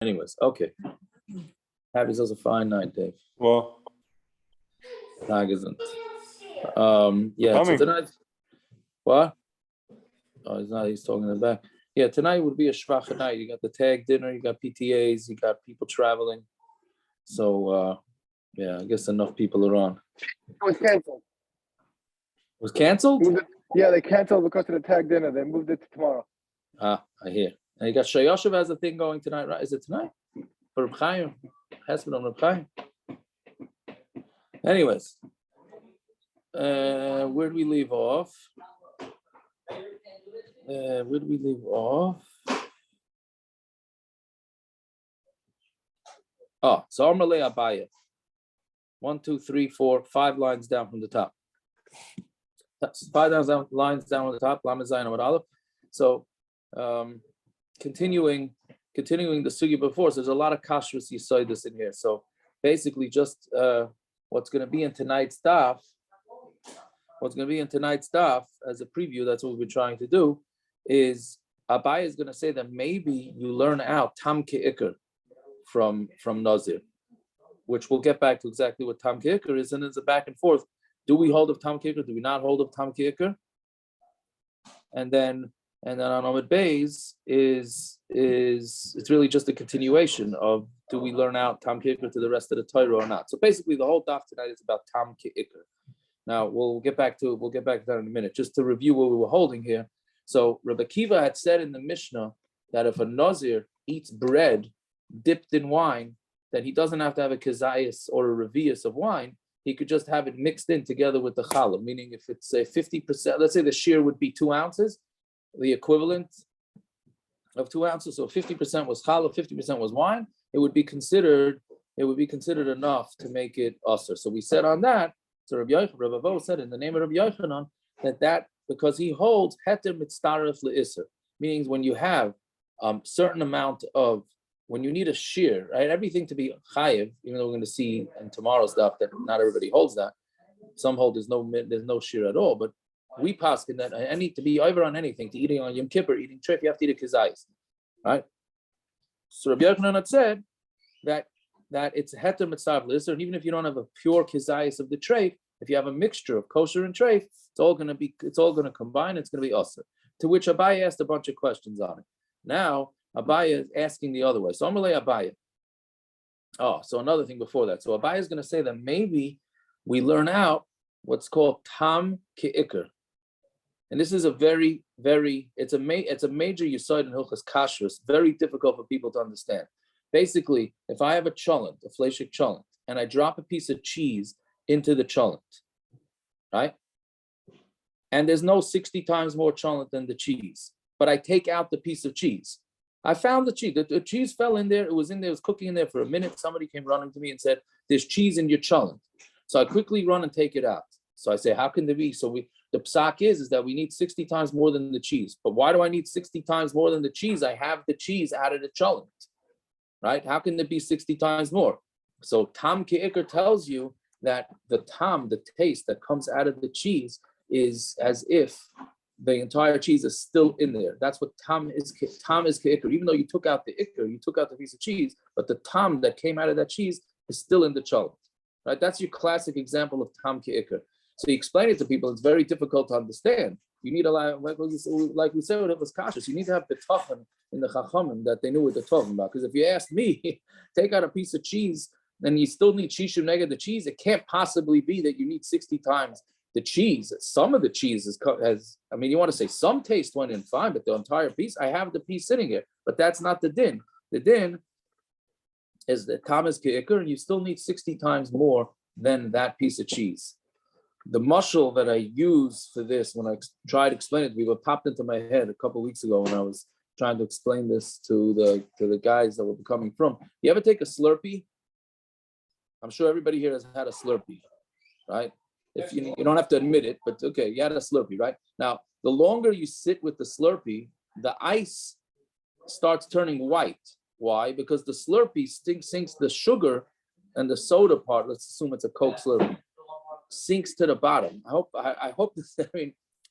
Anyways, okay. Have yourselves a fine night, Dave. Well, Tag isn't. Yeah, so tonight. What? Oh, he's not. He's talking in the back. Yeah, tonight would be a shvacha night. You got the tag dinner, you got PTAs, you got people traveling. So, yeah, I guess enough people are on. It was canceled. It was canceled? Yeah, they canceled because of the tag dinner. They moved it to tomorrow. Ah, I hear. And you got Shayoshev has a thing going tonight, right? Is it tonight? For Reb Chaim? Has been on Reb Chaim. Anyways, where did we leave off? Oh, so Amalei Abaya. 1, 2, 3, 4, 5 lines down from the top. 5 lines down on the top. Lamed Zayin Amud Aleph. So, continuing the sugi before. So there's a lot of kashrus you saw this in here. So basically, just what's going to be in tonight's daf. What's going to be in tonight's daf as a preview? That's what we've been trying to do. Is Abaya is going to say that maybe you learn out taam kikar from Nazir, which we'll get back to exactly what taam kikar is, and it's a back and forth. Do we hold of taam kikar? Do we not hold of taam kikar? And then on Amud Beis is it's really just a continuation of do we learn out taam kikar to the rest of the Torah or not? So basically, the whole daf tonight is about taam kikar. Now we'll get back to that in a minute. Just to review what we were holding here. So Rabbi Akiva had said in the Mishnah that if a Nazir eats bread dipped in wine, then he doesn't have to have a kizayis or a revius of wine. He could just have it mixed in together with the challah. Meaning, if it's a 50%, let's say the shear would be 2 ounces, the equivalent of 2 ounces. So 50% was challah, 50% was wine. It would be considered enough to make it usur. So we said on that. So R Avahu said in the name of Rabbi Yochanan that because he holds heter 𝚒𝚒𝚊, meaning when you have certain amount of, when you need a shear, right? Everything to be chayiv, even though we're going to see in tomorrow's stuff that not everybody holds that. Some hold there's no shear at all, but we paskin that any to be over on anything, to eating on Yom Kippur, eating treif, you have to eat a kizayis, right? So Rabbi Yochanan had said that it's heter 𝚒𝚒𝚊, and even if you don't have a pure kizayis of the treif, if you have a mixture of kosher and treif, it's all going to combine. It's going to be usur. To which Abaya asked a bunch of questions on it. Now Abaya is asking the other way. So Amalei Abaya. Oh, so another thing before that. So Abaya is going to say that maybe we learn out what's called taam kikar, and this is a very, very it's a major yesod in hilchos kasher. It's very difficult for people to understand. Basically, if I have a chullin, a fleshik chullin, and I drop a piece of cheese into the chullin, right? And there's no 60 times more chullin than the cheese, but I take out the piece of cheese. I found the cheese. The cheese fell in there. It was in there. It was cooking in there for a minute. Somebody came running to me and said, "There's cheese in your chullin." So I quickly run and take it out. So I say, "How can there be?" So the psak is that we need 60 times more than the cheese. But why do I need 60 times more than the cheese? I have the cheese out of the chullin, right? How can there be 60 times more? So taam kikar tells you that the taam, the taste that comes out of the cheese, is as if the entire cheese is still in there. That's what taam is. Taam is kikar. Even though you took out the ikar, you took out the piece of cheese, but the taam that came out of that cheese is still in the chullin, right? That's your classic example of taam kikar. So you explain it to people. It's very difficult to understand. You need a lot, like we said, it was cautious. You need to have the toughen in the chachamim that they knew what they're talking about. Because if you ask me, take out a piece of cheese, and you still need shishim neged the cheese, it can't possibly be that you need 60 times the cheese. Some of the cheese you want to say some taste went in fine, but the entire piece, I have the piece sitting here. But that's not the din. The din is that taam is kikar, and you still need 60 times more than that piece of cheese. The mashal that I use for this, when I tried to explain it to people, popped into my head a couple of weeks ago when I was trying to explain this to the guys that were coming from. You ever take a Slurpee? I'm sure everybody here has had a Slurpee, right? If you don't have to admit it, but okay, you had a Slurpee, right? Now, the longer you sit with the Slurpee, the ice starts turning white. Why? Because the Slurpee sinks the sugar and the soda part. Let's assume it's a Coke Slurpee, sinks to the bottom. I hope this.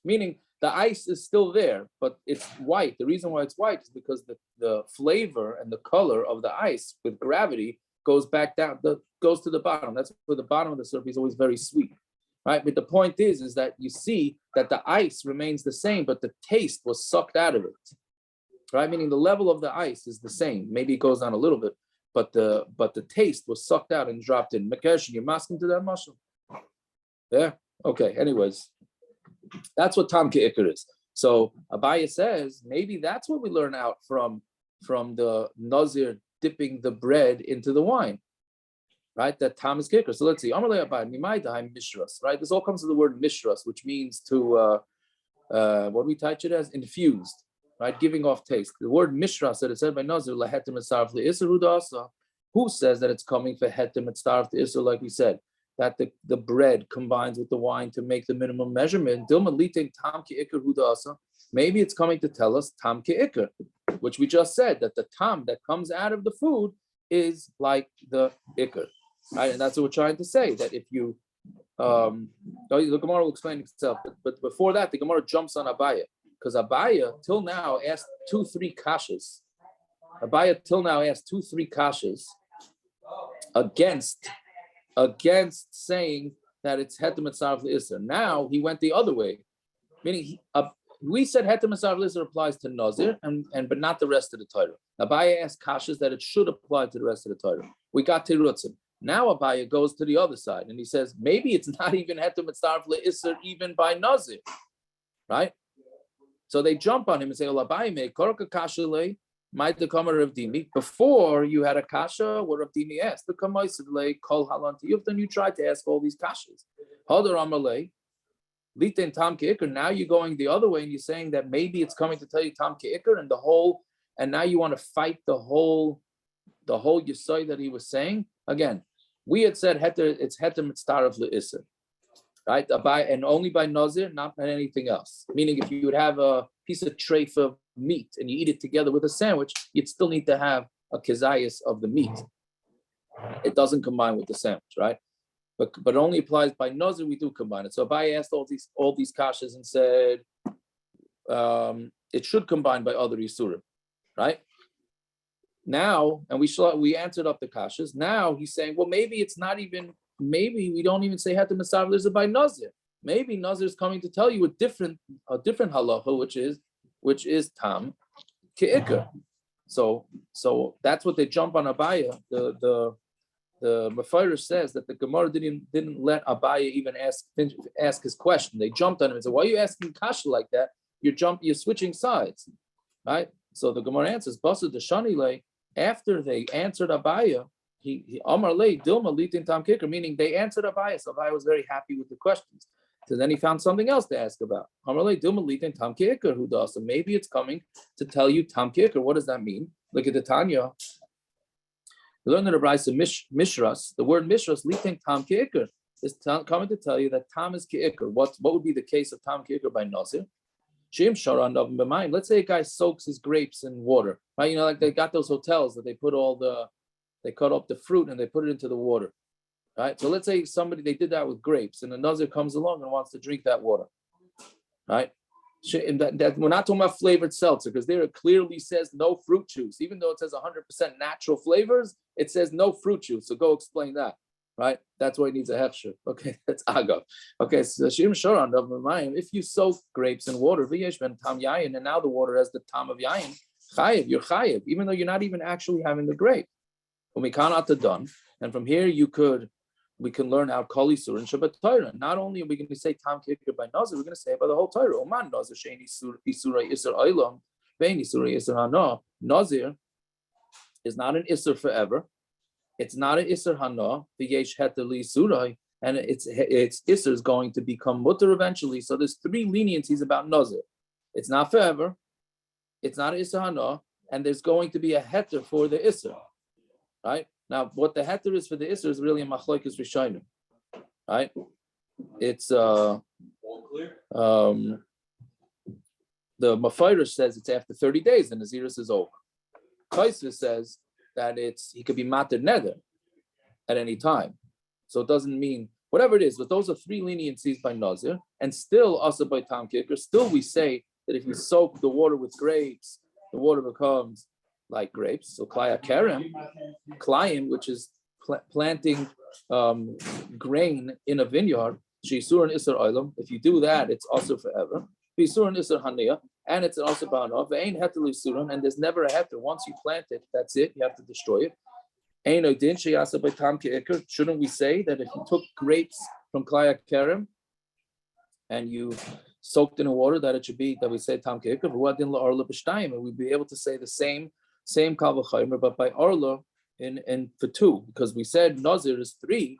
Meaning The ice is still there, but it's white. The reason why it's white is because the flavor and the color of the ice with gravity goes back down, goes to the bottom. That's where the bottom of the syrup is always very sweet, right? But the point is that you see that the ice remains the same, but the taste was sucked out of it, right? Meaning the level of the ice is the same. Maybe it goes down a little bit, but the taste was sucked out and dropped in. Makesh, you're masking to that mushroom? Yeah. Okay. Anyways, that's what taam kikar is. So Abaya says maybe that's what we learn out from the Nazir dipping the bread into the wine, right? That taam is kikar. So let's see. Right? This all comes to the word mishras, which means to what do we touch it as? Infused, right? Giving off taste. The word mishras that is said by Nazir heter 𝚤𝚒𝚊𝚒 issur. Who says that it's coming for heter 𝚤𝚒𝚊𝚒 issur? Like we said, that the bread combines with the wine to make the minimum measurement. Maybe it's coming to tell us taam kikar, which we just said, that the taam that comes out of the food is like the ikar, right? And that's what we're trying to say, that if you, the Gemara will explain itself, but before that, the Gemara jumps on Abaya, because Abaya till now asked 2-3 kashas. Abaya till now asked 2-3 kashas against saying that it's heter 𝚤𝚒𝚊𝚒 issur. Now he went the other way, meaning we said heter 𝚤𝚒𝚊𝚒 issur applies to Nazir but not the rest of the Torah. Abaya asked kashas that it should apply to the rest of the Torah. We got terutzim. Now Abaya goes to the other side and he says maybe it's not even heter 𝚤𝚒𝚊𝚒 issur even by Nazir, right? So they jump on him and say, Abaya me korka kasher might the comer of Dimi. Before you had a kasha, what Rav Dimi asked, the kamaisivle kol halan to you. Then you tried to ask all these kashas. Heter amalei litin taam kikar. Now you're going the other way and you're saying that maybe it's coming to tell you taam kikar and now you want to fight the whole yesod that he was saying. Again, we had said heter, it's heter 𝚤𝚒𝚊𝚒 issur, right? And only by Nazir, not by anything else. Meaning, if you would have a piece of treif of meat and you eat it together with a sandwich, you'd still need to have a kidei of the meat. It doesn't combine with the sandwich, right? But it only applies by Nazir. We do combine it. So Abaya asked all these kashas and said it should combine by other issur, right? Now, and we answered up the kashas. Now he's saying, well, maybe it's not even. Maybe we don't even say heter 𝚤𝚒𝚊𝚒 by Nazir. Maybe Nazir is coming to tell you a different halacha, which is taam kikar. So that's what they jump on Abaya. The Mephirish says that the Gemara didn't let Abaya even ask his question. They jumped on him and said, "Why are you asking kasha like that? You're switching sides, right?" So the Gemara answers, "Basar deshanile." After they answered Abaya, he Amar lei dilma litin taam kikar, meaning they answered Abaya. So Abaya was very happy with the questions. So then he found something else to ask about. Amar lei dilma litin taam kikar who does. So maybe it's coming to tell you taam kikar. What does that mean? Look at the Tanya. You learn in the braysa mishras. The word mishras litin taam kikar is coming to tell you that taam is kikar. What would be the case of taam kikar by Nazir? Let's say a guy soaks his grapes in water, right? You know, like they got those hotels that they cut up the fruit and they put it into the water, right? So let's say they did that with grapes, and a Nazir comes along and wants to drink that water, right? That we're not talking about flavored seltzer, because there it clearly says no fruit juice, even though it says 100% natural flavors. It says no fruit juice. So go explain that. Right, that's why it needs a heter. Okay, that's agav. Okay, so if you soak grapes in water, and now the water has the taam of yayin, chayiv, you're chayiv, even though you're not even actually having the grape. And from here we can learn out kol issur and Shabbat Torah. Not only are we going to say taam kikar by Nazir, we're going to say it by the whole Torah. Oman Nazir shein issur olam, vein issur hana. Nazir is not an issur forever. It's not an issur hana, v'yesh heter li'isurai, and its issur is going to become mutter eventually. So there's 3 leniencies about Nazir. It's not forever, it's not an issur hana, and there's going to be a heter for the issur. Right? Now, what the heter is for the issur is really a Machlokes rishonim. Right? It's the Mephirish says it's after 30 days and the Nazirus is over. Tosfos says that he could be matir neder at any time. So it doesn't mean whatever it is, but those are three leniencies by Nazir, and still also by taam kikar. Still, we say that if you soak the water with grapes, the water becomes like grapes. So klaya kerem, klayim, which is planting grain in a vineyard, issur and issur olam. If you do that, it's also forever. Issur and issur haniya, and it's also ba'anov. Ain't heter issur, and there's never a heter. Once you plant it, that's it. You have to destroy it. Shouldn't we say that if you took grapes from klaya kerem and you soaked in water, that it should be that we say taam kikar, and we'd be able to say the same kal v'chaymer, but by arla in for two, because we said nazir is three,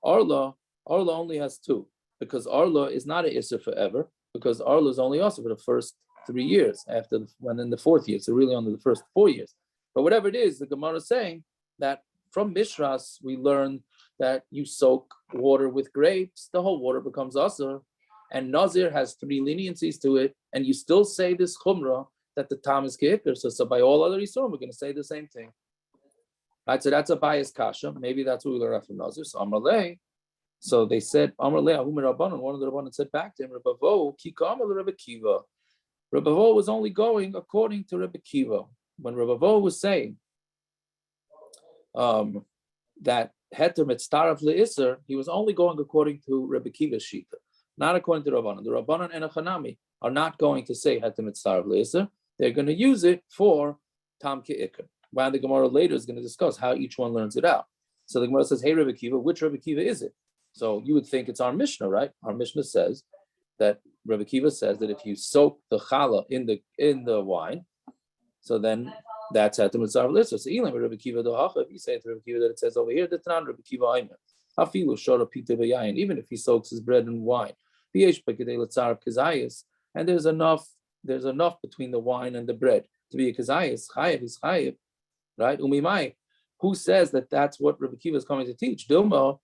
arla only has two, because arla is not an issur forever, because arla is only also for the first 3 years after when in the fourth year, so really only the first 4 years. But whatever it is, the Gemara is saying that from mishras we learn that you soak water with grapes, the whole water becomes asur, and nazir has 3 leniencies to it, and you still say this chumrah that the taam is kikar. So by all other issur, we're going to say the same thing. Right, so that's Abaya's kasha. Maybe that's what we learn from nazir. So Amrlei. So they said Amrlei Ahumir Rabanan. One of the Rabanan said back to him, Rabavo kikar Rabbi Akiva. Rabavo was only going according to Rabbi Akiva. When Rabavo was saying that heter mitzaref le'issur, he was only going according to Rabbi Akiva's shita, not according to Rabanan. The Rabanan and Achanami are not going to say heter mitzaref le'issur. They're going to use it for taam kikar. While the Gemara later is going to discuss how each one learns it out. So the Gemara says, "Hey, Rabbi Akiva, which Rabbi Akiva is it?" So you would think it's our Mishnah, right? Our Mishnah says that Rabbi Akiva says that if you soak the challah in the wine, so then that's heter mitzaref le'issur. So Elam Rabbi Akiva dohacha. If you say to Rabbi Akiva that it says over here, the Tanan Rabbi Akiva aimer hafilu shora pita b'yayin. Even if he soaks his bread in wine, v'yesh kidei l'tzaref kizayis, and there's enough between the wine and the bread to be a kizayis. Chayev is chayev, right? Umimai, who says that that's what Rabbi Akiva is coming to teach? Dilma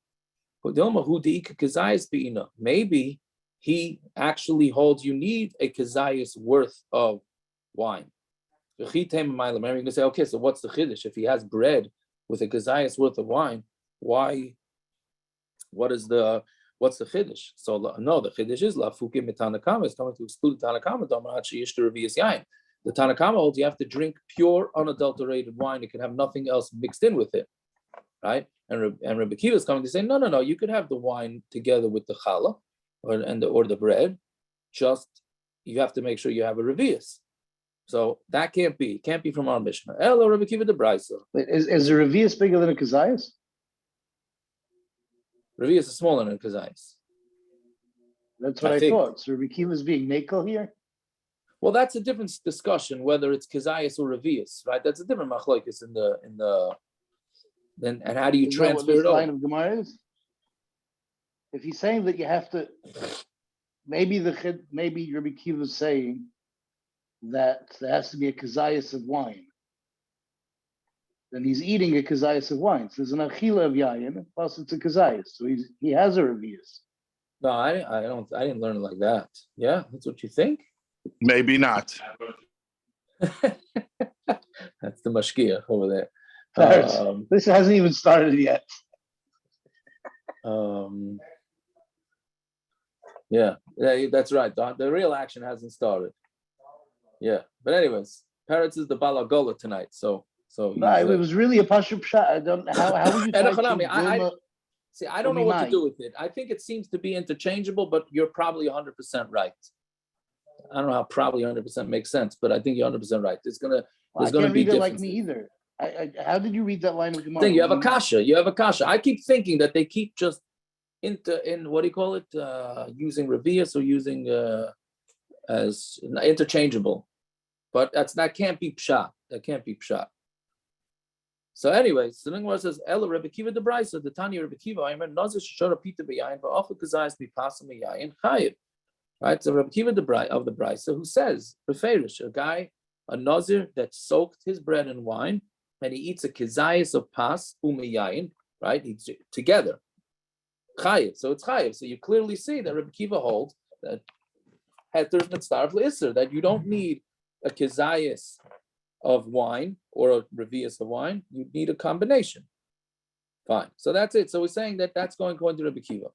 hu deika kizayis beina. Maybe he actually holds you need a kizayis worth of wine. You're going to say, okay, so what's the chiddush? If he has bread with a kizayis worth of wine, why? What's the chiddush? So no, the chiddush is lafukim mitanakama is coming to exclude tanakama. The tanakama holds you have to drink pure, unadulterated wine. It can have nothing else mixed in with it, right? And Rabbi Akiva is coming to say, no, you could have the wine together with the challah or the bread. Just you have to make sure you have a revius. So that can't be. It can't be from our Mishnah. Elo Rabbi Akiva the braysa. Is a revius bigger than a kazayas? Revius is smaller than a kazayas. That's what I thought. So Rabbi Akiva is being makel here? Well, that's a different discussion, whether it's kazayas or revius, right? That's a different Machlokes in the then, and how do you transfer it over? Line of Gemara is? If he's saying that you have to, maybe Rabbi Akiva is saying that there has to be a kazayas of wine. Then he's eating a kazayas of wine. So there's an achila of yayin, plus it's a kazayas. So he has a revius. No, I didn't learn it like that. Yeah, that's what you think? Maybe not. That's the mashkiach over there. This hasn't even started yet. Yeah, that's right. The real action hasn't started. Yeah, but anyways, Peretz is the balagola tonight. So no, it was really a pashup shot. I don't how would you try to I don't know what to do with it. I think it seems to be interchangeable, but you're probably 100% right. I don't know how probably 100% makes sense, but I think you're 100% right. There's gonna be differences. Like me either. How did you read that line of Gemara? You have a kasha. I keep thinking that they keep just in what do you call it? Using revius or using as interchangeable, but that can't be pshat. That can't be pshat. So anyways, the Gemara says, "Ela Rabbi Akiva the braysa, the Tanya Rabbi Akiva, I remember Nazir shara pita b'yayin, but also kazayis mipasam b'yayin chayiv." Right, so Rabbi Akiva of the braysa who says, a Nazir that soaked his bread in wine, and he eats a kizayis of pas u'miyayin, right? Eats it together. Chayiv, so it's chayiv. So you clearly see that Rabbi Akiva holds that heter mitzaref le'issur, that you don't need a kizayis of wine or a revius of wine. You need a combination. Fine. So that's it. So we're saying that that's going according to Rabbi Akiva.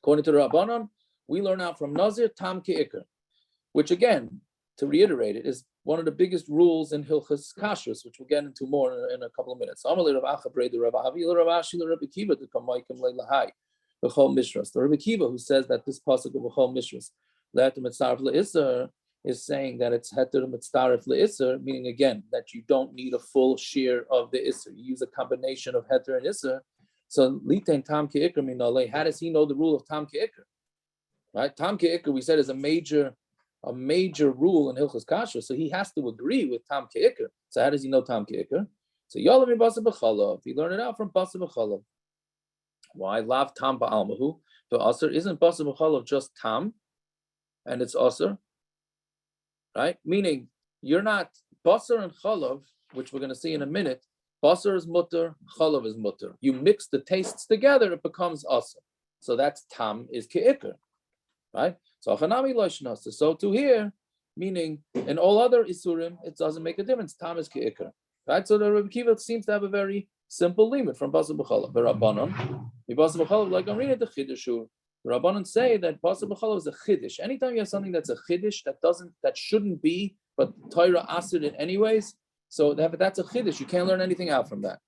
According to the Rabanan, we learn out from Nazir taam kikar, which again, to reiterate it, is one of the biggest rules in Hilchas Kashrus, which we'll get into more in a couple of minutes. The Rabbi Akiva, who says that this pasuk of b'chol mishras is saying that it's heter mitzaref le'issur, meaning again that you don't need a full share of the issur. You use a combination of heter and issur. So litain taam kikar minalei. How does he know the rule of taam kikar? Right, taam kikar we said is a major rule in Hilchos Kasher, so he has to agree with taam kikar. So how does he know taam kikar? So yolam basar bchalav. He learned it out from basar bchalav. Why lav taam ba'almahu? The basar isn't basar bchalav just taam, and it's basar, right? Meaning you're not basar and chalav, which we're going to see in a minute. Basar is mutter, chalav is mutter. You mix the tastes together, it becomes basar. So that's taam is kikar, right? So to here, meaning in all other isurim, it doesn't make a difference. Taam is kikar, right? So the Rabbi Akiva seems to have a very simple limit from basar bchalav. The Rabanan, basar bchalav, like I'm reading the chidei. The Rabanan say that basar bchalav is a chidei. Anytime you have something that's a chidei that shouldn't be, but Torah asked it anyways, so that's a chidei. You can't learn anything out from that.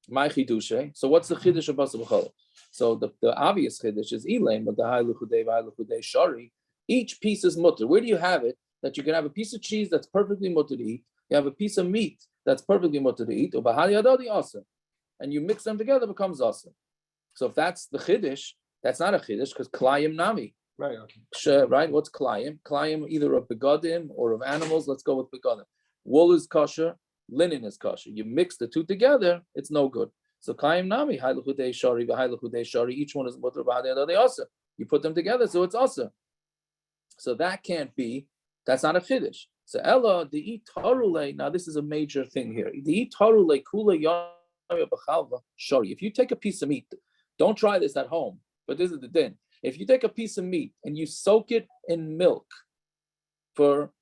My chidushe. So what's the chidei of basar bchalav? So the obvious chidei is ilaim, but the kidei shari. Each piece is mutter. Where do you have it? That you can have a piece of cheese that's perfectly mutter to eat. You have a piece of meat that's perfectly mutter to eat. And you mix them together, it becomes awesome. So if that's the chiddush, that's not a chiddush because klayim nami. Right. Okay. Right? What's klayim? Klayim either of begadim or of animals. Let's go with begadim. Wool is kasher, linen is kasher. You mix the two together, it's no good. So klayim nami, kidei shari, kidei shari. Each one is mutter, also. You put them together, so it's awesome. So that can't be. That's not a chiddush. So Ella the itarule. Now this is a major thing here. The itarule kula bchalav shari. If you take a piece of meat, don't try this at home. But this is the din. If you take a piece of meat and you soak it in milk for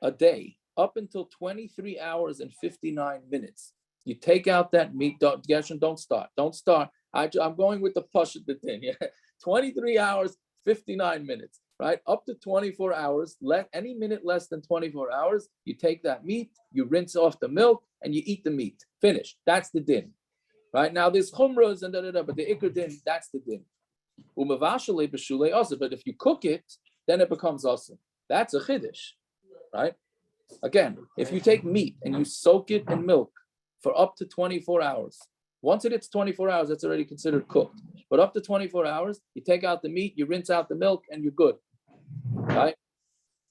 a day, up until 23 hours and 59 minutes, you take out that meat. Don't start. I'm going with the push at the din. Yeah, 23 hours, 59 minutes. Right, up to 24 hours. Let any minute less than 24 hours, you take that meat, you rinse off the milk, and you eat the meat. Finish. That's the din. Right now, there's chumras and but the ikar din, that's the din. But if you cook it, then it becomes awesome. That's a chiddush, right? Again, if you take meat and you soak it in milk for up to 24 hours, once it hits 24 hours, it's already considered cooked. But up to 24 hours, you take out the meat, you rinse out the milk, and you're good, right?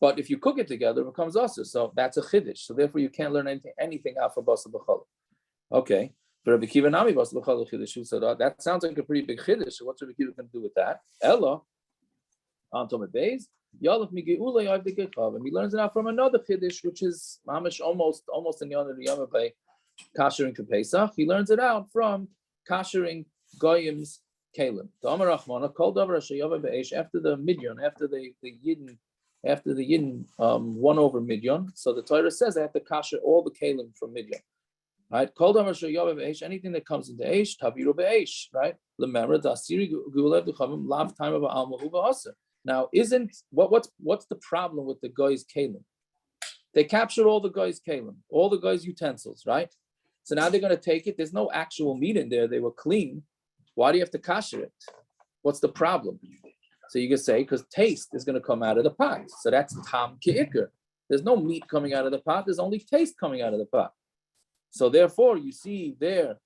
But if you cook it together, it becomes asur. So that's a chiddush. So therefore, you can't learn anything out from basar bchalav. Okay. But Rabbi Akiva nami basar bchalav chiddush. Who said that sounds like a pretty big chiddush. So what's Rabbi Akiva going to do with that? Ella, on Tomei Beis, Yalef migeulei of the kikar, and he learns it out from another chiddush, which is mamish almost in the other yama by kashering to Pesach. He learns it out from kashering goyim's kalim. The Amar Rachmana called over Sheyava be'esh after the midyon, after the yidden won over midyon. So the Torah says they have to kasher all the kalim from midyon. Right? Called over Sheyava be'esh, anything that comes into esh, tabiru be'esh. Right? Lememra dasiri gulev duchavim lav time of almahu ba'aser. Now, what's the problem with the guys' kalim? They captured all the guys' kalim, all the guys' utensils, right? So now they're going to take it. There's no actual meat in there. They were clean. Why do you have to kasher it? What's the problem? So you can say, because taste is going to come out of the pot. So that's taam kikar. There's no meat coming out of the pot. There's only taste coming out of the pot. So therefore, you see there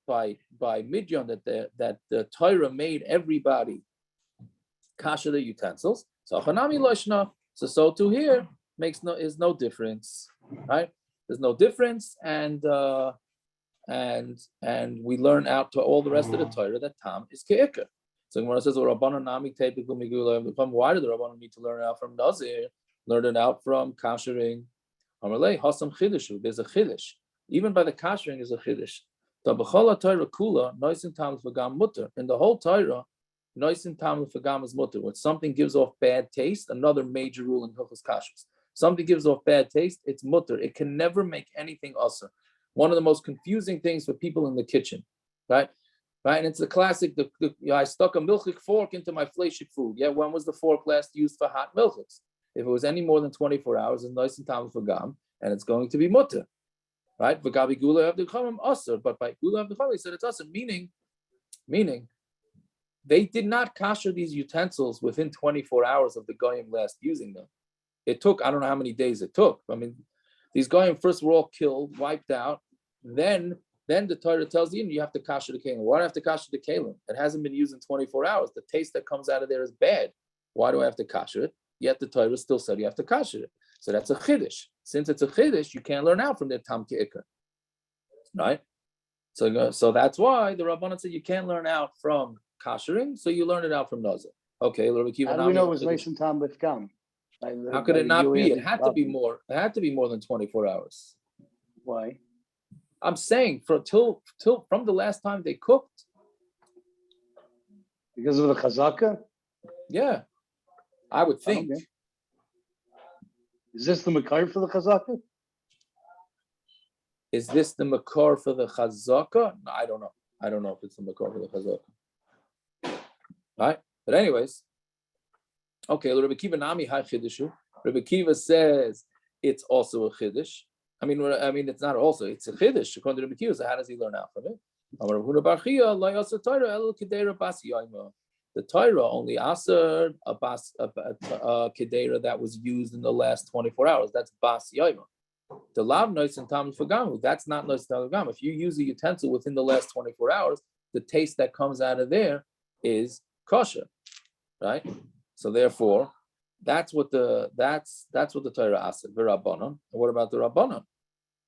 by midyon that the Torah made everybody kasher the utensils. So chanami loshna. So to here is no difference, right? There's no difference, and we learn out to all the rest of the Torah that taam is kikar. So when it says Rabanan nami typical migula, why did the Rabanan need to learn it out from Nazir? Learn it out from kashering. Amalei hasam chidushu. There's a chiddush. Even by the kashering is a chiddush. The b'chala Torah kula noisin taam v'gam mutter. In the whole Torah, noisin taam v'gam is mutter. When something gives off bad taste, another major rule in Hilchos Kashrus. Something gives off bad taste, it's mutter. It can never make anything asur. One of the most confusing things for people in the kitchen, right? right? And it's the classic, I stuck a milchik fork into my fleshik food. Yeah, when was the fork last used for hot milchiks? If it was any more than 24 hours, it's nice and taam for gam, and it's going to be mutter, right? V'gabi gula avdichamim asur, but by gula avdichamim, he said it's asur, meaning they did not kasher these utensils within 24 hours of the goyim last using them. It took, I don't know how many days it took. I mean, these goyim first were all killed, wiped out. Then the Torah tells you have to kasher the kalim. Why do I have to kasher the kalim? It hasn't been used in 24 hours. The taste that comes out of there is bad. Why do I have to kasher it? Yet the Torah still said you have to kasher it. So that's a chiddush. Since it's a chiddush, you can't learn out from the taam kikar, right? So that's why the Rabanan said you can't learn out from kashering, so you learn it out from nazir. Okay, How do we know it was nice and taam with gum? How could it not be? It had to be more. It had to be more than 24 hours. Why? I'm saying till from the last time they cooked. Because of the chazaka? Yeah, I would think. Okay. Is this the makar for the chazaka? Is this the makar for the chazaka? No, I don't know. I don't know if it's the makar for the chazaka. Right? But anyways, okay. Rabbi Kiva nami hai chidushu. Rabbi Kiva says it's also a chiddush. I mean, it's not also. It's a chiddush according to Rabbi Kiva. So how does he learn out from it? The Torah only asar a kidei that was used in the last 24 hours. That's bas yaima. The lav nois and taam for gamu. That's not nois and taam. If you use a utensil within the last 24 hours, the taste that comes out of there is kosher, right? So therefore, that's what the Torah asad the Rabanan. What about the Rabanan?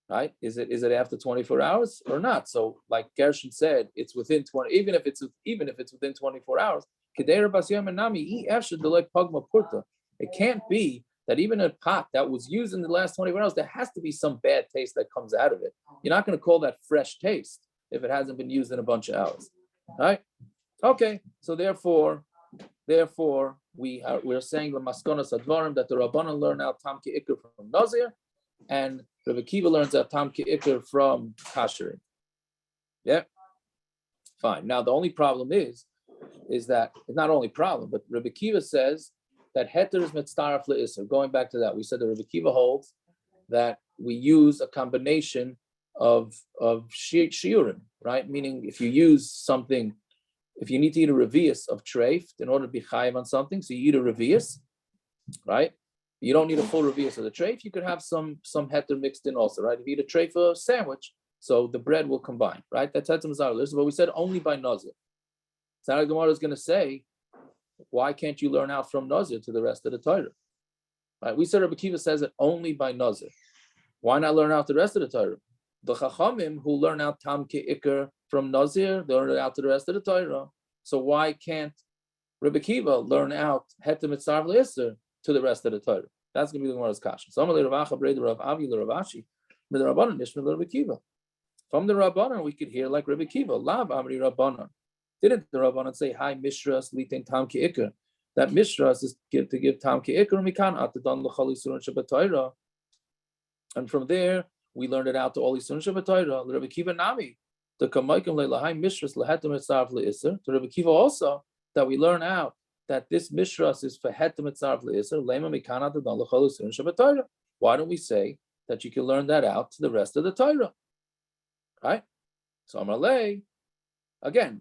Right? Is it after 24 hours or not? So like Gershon said, it's within 20. Even if it's within 24 hours, it can't be that even a pot that was used in the last 24 hours, there has to be some bad taste that comes out of it. You're not going to call that fresh taste if it hasn't been used in a bunch of hours, right? Okay, so therefore, we're saying the maskonas advarim that the Rabanan learn out taam kikar from Nazir, and Rabbi Kiva learns out taam kikar from kashering. Yeah, fine. Now the only problem is that it's not only problem, but Rabbi Kiva says that heter is mitzaref le'issur. Going back to that, we said that Rabbi Kiva holds that we use a combination of shiurim, right? Meaning if you use something. If you need to eat a revius of treif in order to be chayiv on something, so you eat a revius, right? You don't need a full revius of the treif. You could have some heter mixed in also, right? If you eat a treif for a sandwich, so the bread will combine, right? That's heter mazar. This is what we said only by nazir. So now Gemara is going to say, why can't you learn out from nazir to the rest of the Torah? Right? We said Rabbi Kiva says it only by nazir. Why not learn out the rest of the Torah? The Chachamim who learn out taam kikar from Nazir, they learn it out to the rest of the Torah. So why can't Rabbi Kiva learn out heter mitzaref le'issur to the rest of the Torah? That's going to be the Gemara's kasher. From the Rabanan, we could hear like Rabbi Kiva, Lav Amri Rabanan. Didn't the Rabanan say, Hi Mishras litin taam kikar? That Mishras is to give taam kikar, and we can't atadan l'chol issur and Shabbat Torah. And from there, we learned it out to all issur and Shabbat Torah. Rabbi Kiva nami. The kamaykim le'lahai mishras leheter mitzaref le'issur. To Rabbi Kiva also that we learn out that this mishras is for heter mitzaref le'issur. Lema mikana tadan l'chol issur and Shabbat Torah. Why don't we say that you can learn that out to the rest of the Torah? Right? So Amalei, again,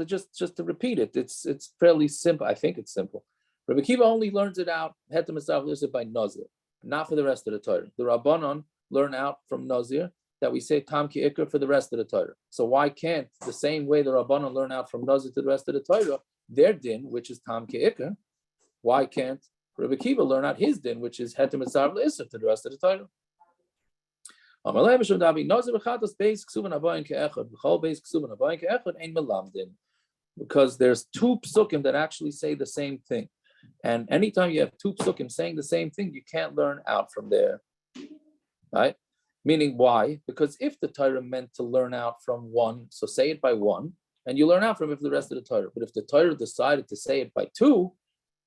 just to repeat it, it's fairly simple. I think it's simple. Rabbi Kiva only learns it out heter mitzaref le'issur by Nazir, not for the rest of the Torah. The Rabanan learn out from Nazir that we say taam kikar for the rest of the Torah. So why can't the same way the Rabanan learn out from Nazir to the rest of the Torah, their din, which is taam kikar, why can't Rabbi Kiva learn out his din, which is heter mitzaref le'issur to the rest of the Torah? Because there's two psukim that actually say the same thing. And anytime you have two psukim saying the same thing, you can't learn out from there. Right? Meaning why? Because if the Torah meant to learn out from one, so say it by one, and you learn out from it for the rest of the Torah. But if the Torah decided to say it by two,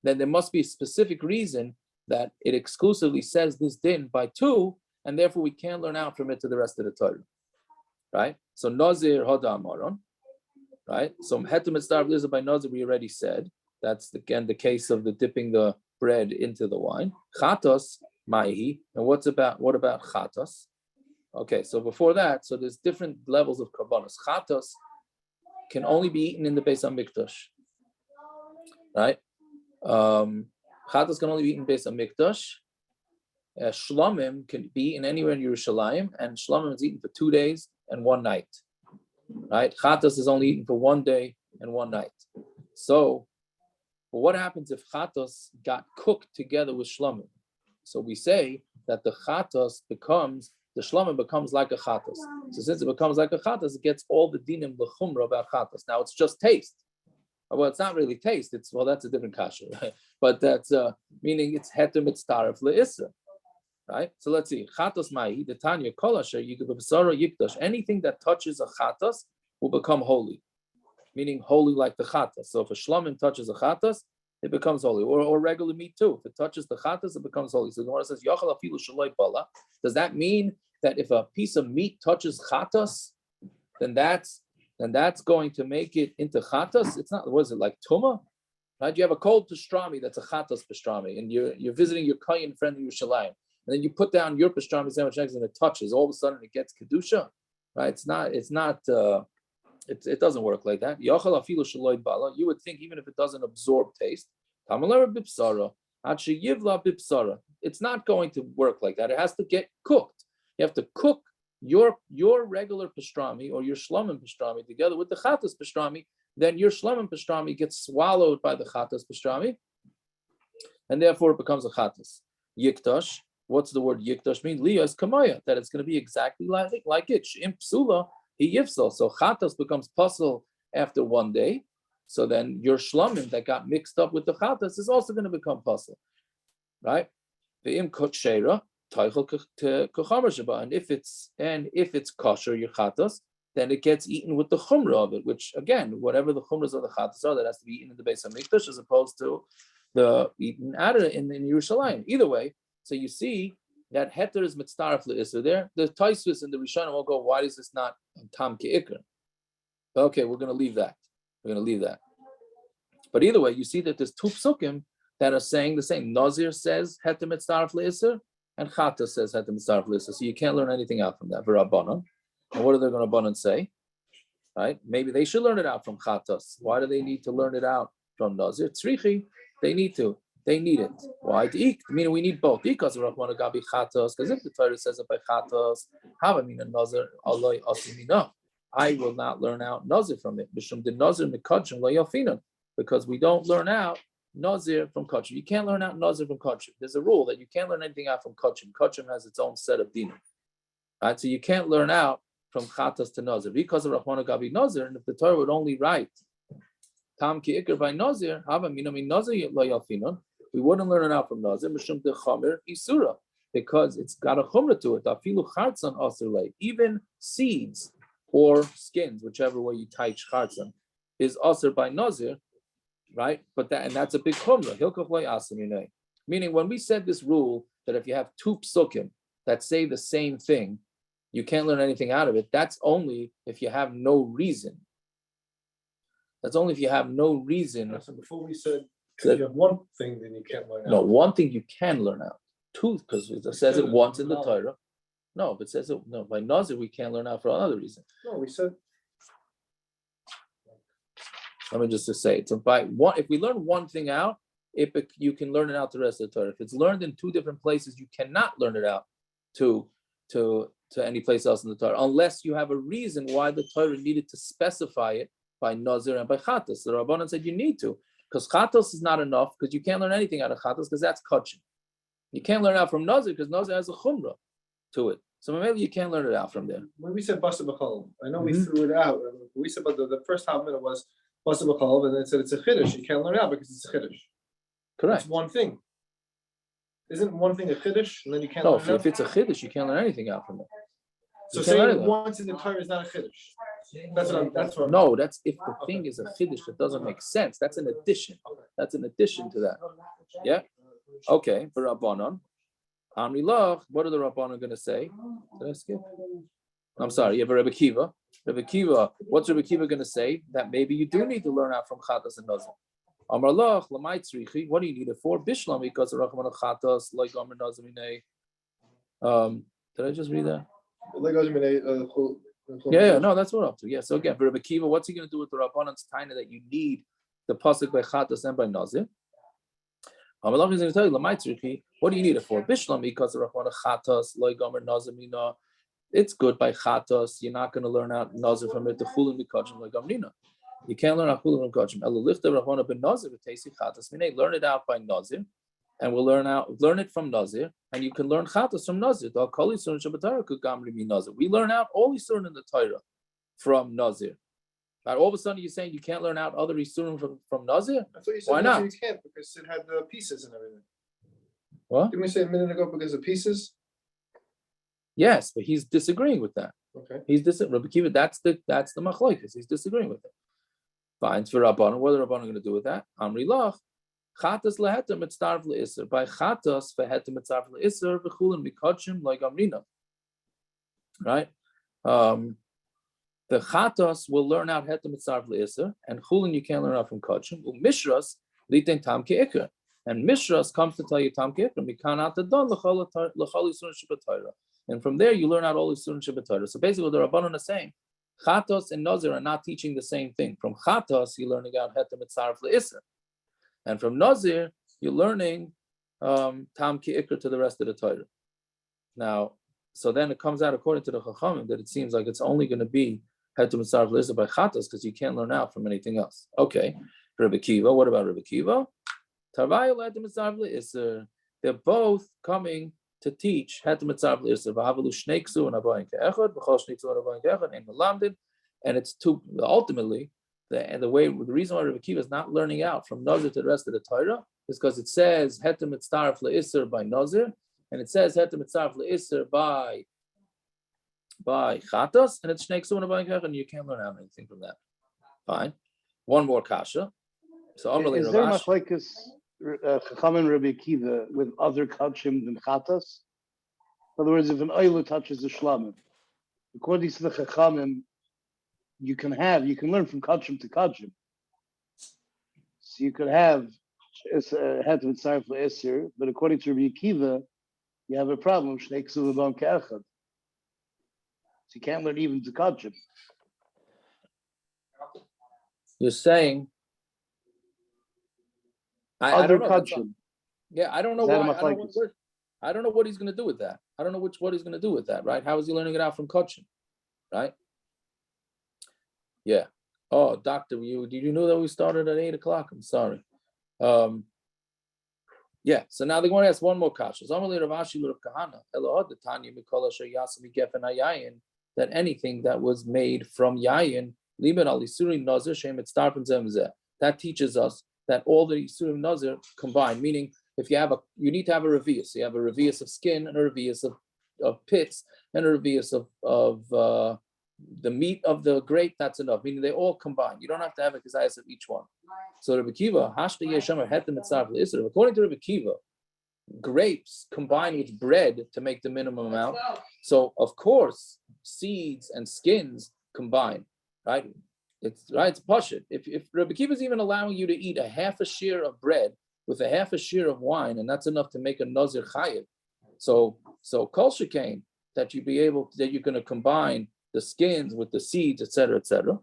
then there must be a specific reason that it exclusively says this din by two, and therefore we can't learn out from it to the rest of the Torah. Right? So Nazir Hoda Amaron. right? So heter mitzvah liza by nazir, we already said. That's again the case of the dipping the bread into the wine. Chatos maihi, and what about chatos? Okay, so before that, so there's different levels of karbanos. Chatos can only be eaten in the Beis Hamikdash, right? Chatos can only be eaten in Beis Hamikdash. Shlomim can be eaten anywhere in Yerushalayim, and shlomim is eaten for 2 days and 1 night, right? Chatos is only eaten for 1 day and 1 night. So, what happens if chatos got cooked together with shlomim? So we say that the chatos the shlomim becomes like a chatos. So since it becomes like a chatos, it gets all the dinim l'chumra about chatos. Now it's just taste. Well, it's not really taste. That's a different kasher, right? But that's meaning it's heter mitzvah issur, right? So let's see. Chatos ma'i the tanya kolasher yikdash basar yikdash. Anything that touches a chatos will become holy, meaning holy like the chatos. So if a shlomim touches a chatos, it becomes holy, or regular meat too. If it touches the chatas, it becomes holy. So the Gemara says, "Yachal afilu shaloi bala." Does that mean that if a piece of meat touches chatas, then that's going to make it into chatas? It's not. What is it like tuma? Right? You have a cold pastrami that's a chatas pastrami, and you're visiting your kayin friend in Yerushalayim, and then you put down your pastrami sandwich next, and it touches. All of a sudden, it gets kedusha. Right? It doesn't work like that. You would think even if it doesn't absorb taste, it's not going to work like that. It has to get cooked. You have to cook your regular pastrami or your shlomim pastrami together with the chatas pastrami. Then your shlomim pastrami gets swallowed by the chatas pastrami, and therefore it becomes a chatas. Yikdash. What's the word yikdash mean? Liya is kamaya, that it's going to be exactly like it. Im psula. So chatas becomes puzzle after 1 day. So then your shlomim that got mixed up with the chatas is also going to become puzzle, right? And if it's kosher, your chatas, then it gets eaten with the chumrah of it. Which again, whatever the chumras of the chatas are, that has to be eaten in the Beis Hamikdash as opposed to the eaten in Yerushalayim. Either way, so you see that heter is mitzvah issur there. The Taisvis and the Rishonim will go, why is this not taam kikar? Okay, we're going to leave that. But either way, you see that there's 2 psukim that are saying the same. Nazir says heter mitzvah issur, and Chata says heter mitzvah issur. So you can't learn anything out from that. Rabanan. And what are the Rabanan say? Right? Maybe they should learn it out from Chatas. Why do they need to learn it out from Nazir? Tzrichi, they need to. They need it. Why? Meaning we need both. Because of Rahman Gabi Chatos. Because if the Torah says it by Chatos, Nazir Allah Asimina, I will not learn out Nazir from it. Because we don't learn out Nazir from Kachim. You can't learn out Nazir from Kachim. There's a rule that you can't learn anything out from Kachim. Kachim has its own set of dinim. Right? So you can't learn out from Chatas to Nazir. Because of Rahman Gabi Nazir, and if the Torah would only write taam kikar by Nazir, we wouldn't learn it out from Nazir, because it's got a chumrah to it. Even seeds or skins, whichever way you tie chartzan, is asur by Nazir, right? But that's a big chumrah. Meaning, when we said this rule that if you have 2 psukim that say the same thing, you can't learn anything out of it. That's only if you have no reason. That's only if you have no reason. So before we said, if you have one thing, then you can't learn out. No, one thing you can learn out. 2, because it says it once in the Torah. No, but it says it, no, by Nazir we can't learn out for another reason. No, we said. Let me just say it. So by one, if we learn one thing out, you can learn it out the rest of the Torah. If it's learned in 2 different places, you cannot learn it out to any place else in the Torah, unless you have a reason why the Torah needed to specify it by Nazir and by Chatas. The Rabanan said you need to, because Chatas is not enough, because you can't learn anything out of Chatas, because that's kachim. You can't learn out from Nazir, because Nazir has a chumrah to it. So maybe you can't learn it out from there. When we said basar bchalav, I know we threw it out. We said, but the first half minute was basar bchalav, and then it said it's a chiddush. You can't learn it out because it's a chiddush. Correct. It's one thing. Isn't one thing a chiddush, and then you can't no, learn it out? If it's a chiddush, you can't learn anything out from it. So saying once in the Torah is not a chiddush. That's what. No, that's if the thing is a chiddush that doesn't make sense. That's an addition. That's an addition to that. Yeah. Okay. For Rabanan, what are the Rabanan going to say? Did I skip? I'm sorry. You have a Rebbe Kiva. Rabbi Akiva, what's Rabbi Akiva going to say? That maybe you do need to learn out from chatas and nazir. Amar lach 𝚤𝚒𝚒𝚒𝚒. What do you need it for? Bishlam because of rachman chatas like amar nazir minei. Did I just read that? Yeah, no, that's what I'm up to. Yeah, so again, for Rabbi Akiva, what's he going to do with the Rabbanan's taina that you need the pasuk by chatas and by nazir? Amar lach is going to tell you 𝚤𝚒𝚒𝚒𝚒. What do you need it for? Bishlam because of rachman chatas like amar nazir minei. It's good by chatas. You're not going to learn out nazir from it. The Chullin mikachim like amrina. You can't learn out Chullin mikachim. Elalichta rachmana ben nazir v'teisi chatas minei. Learn it out by nazir, and we'll learn it from nazir, and you can learn chatas from nazir. The kol issur shabbatara could gamri mi nazir. We learn out all issur in the Torah from nazir. But all of a sudden you're saying you can't learn out other issur from nazir? I thought you said why not? You can't because it had the pieces and everything. What? Didn't we say a minute ago because of pieces? Yes, but he's disagreeing with that. Okay. He's Rabbi Akiva, that's the Machlokes. He's disagreeing with it. Fine, for Rabanan. What are Rabanan going to do with that? Amri lach, chatas leheter mitzarv leissur. By chatas veheter mitzarv leissur v'chulin mikachim like amrina. Right? The chatas will learn out heter mitzarv leissur, and chulin you can't learn out from kachim. Mishras litin taam kikar. And mishras comes to tell you taam kikar. Mikanat adon l'chol issur shabbatara. And from there, you learn out all issur shabbatara. So basically, what the Rabanan is saying, chatos and nazir are not teaching the same thing. From chatos, you're learning out heter mitzarv leissur, and from nazir, you're learning taam kikar to the rest of the Torah. Now, so then it comes out according to the Chachamim that it seems like it's only going to be heter mitzarv leissur by chatos because you can't learn out from anything else. Okay, Rabbi Akiva. What about Rabbi Akiva? Tarvayu heter mitzarv leissur. They're both coming to teach heter mitzarv leissur v'havalu 𝚰𝚒𝚒𝚒𝚒 and Abaya echad b'chol 𝚰𝚒𝚒𝚒 and Abaya echad and melamdin, and it's two. Ultimately, the reason why Rabbi Akiva is not learning out from nazir to the rest of the Torah is because it says heter mitzarv leissur by nazir, and it says heter mitzarv leissur by chatas, and it's 𝚰𝚒𝚒𝚒 and Abaya echad, and you can't learn out anything from that. Fine. One more kasha. So Is there Machlokes Chachamim Rabbi Akiva with other kachim than chatas? In other words, if an oilu touches the shlamim, according to the Chachamim, you can learn from kachim to kachim. So you could have heter mitzarv leissur, but according to Rabbi Akiva, you have a problem. 𝚰𝚒𝚒𝚒 and echad. So you can't learn even to kachim. You're saying. I don't know. Yeah, I don't know why. I don't know what he's going to do with that. I don't know what he's going to do with that, right? How is he learning it out from kachim, right? Yeah. Oh, doctor, did you know that we started at 8:00? I'm sorry. Yeah. So now they're going to ask one more kasha. That anything that was made from yayin, that teaches us that all the issur nazir combined, meaning if you need to have a revius. So you have a revius of skin and a revius of pits and a revius of the meat of the grape. That's enough. Meaning they all combine. You don't have to have a kizayas of each one. So Rabbi Akiva, according to Rabbi Akiva, grapes combine with bread to make the minimum amount. So of course, seeds and skins combine, right? It's pashut. If Rabbi Akiva is even allowing you to eat a half a shear of bread with a half a shear of wine, and that's enough to make a nazir chayiv. So kol shekain that you're going to combine the skins with the seeds, etc., etc.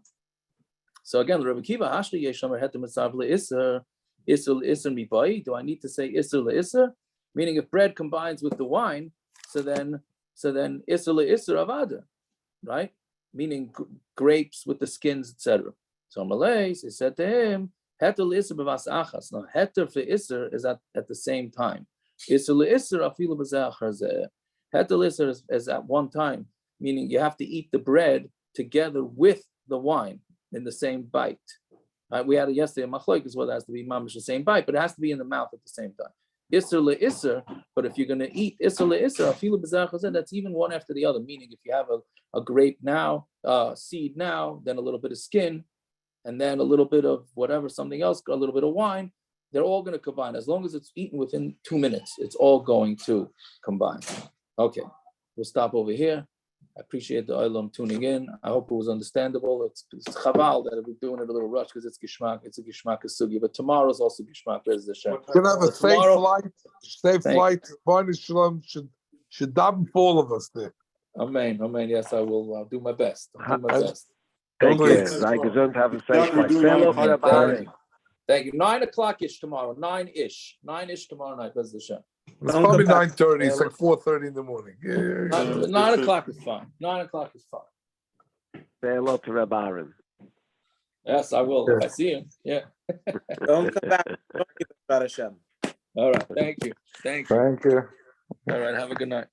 So again, Rabbi Akiva, hashli yeshamer heter mitzarv leissur, issur mibai. Do I need to say issur leissur? Meaning, if bread combines with the wine, so then issur leissur avada, right? Meaning grapes with the skins, etc. So Malay, he said to him, heter leissur b'vas achas. Now, heter for issur is at the same time. Issur leissur afilu b'zeh achar zeh. Heter leissur is at one time, meaning you have to eat the bread together with the wine in the same bite. Right? We had it yesterday in Machlokes, whether it has to be mamish the same bite, but it has to be in the mouth at the same time. Issur leissur, but if you're going to eat issur leissur, afilu b'zeh achar zeh, that's even one after the other. Meaning, if you have a grape now, seed now, then a little bit of skin, and then a little bit of whatever, something else, a little bit of wine, they're all going to combine. As long as it's eaten within 2 minutes, it's all going to combine. Okay, we'll stop over here. appreciate the Olam tuning in. I hope it was understandable. It's chaval that we're doing it a little rush because it's gishmak. It's a gishmak sugi, but tomorrow's also gishmak. There's the Shem. We're gonna have a safe Tomorrow- flight. Safe Thank flight. Barney Shalom should daven for all of us there. Amen. Amen. Yes, I will. I'll do my best. I'll do my best. Take Great. care. Sei gesund. Have a safe Done, we're flight. doing Say all hello the to fun. Rabanan. Thank you. 9:00 tomorrow. 9 tomorrow night. That's the Shem. It's Don't probably come back. 9:30. It's like 4:30 in the morning. Yeah. 9:00 is fine. 9:00 is fine. Say hello to Rabanan. Yes, I will. If I see him. Yeah. Don't come back. Don't get the Hashem. All right. Thank you. Thank you. Thank you. All right. Have a good night.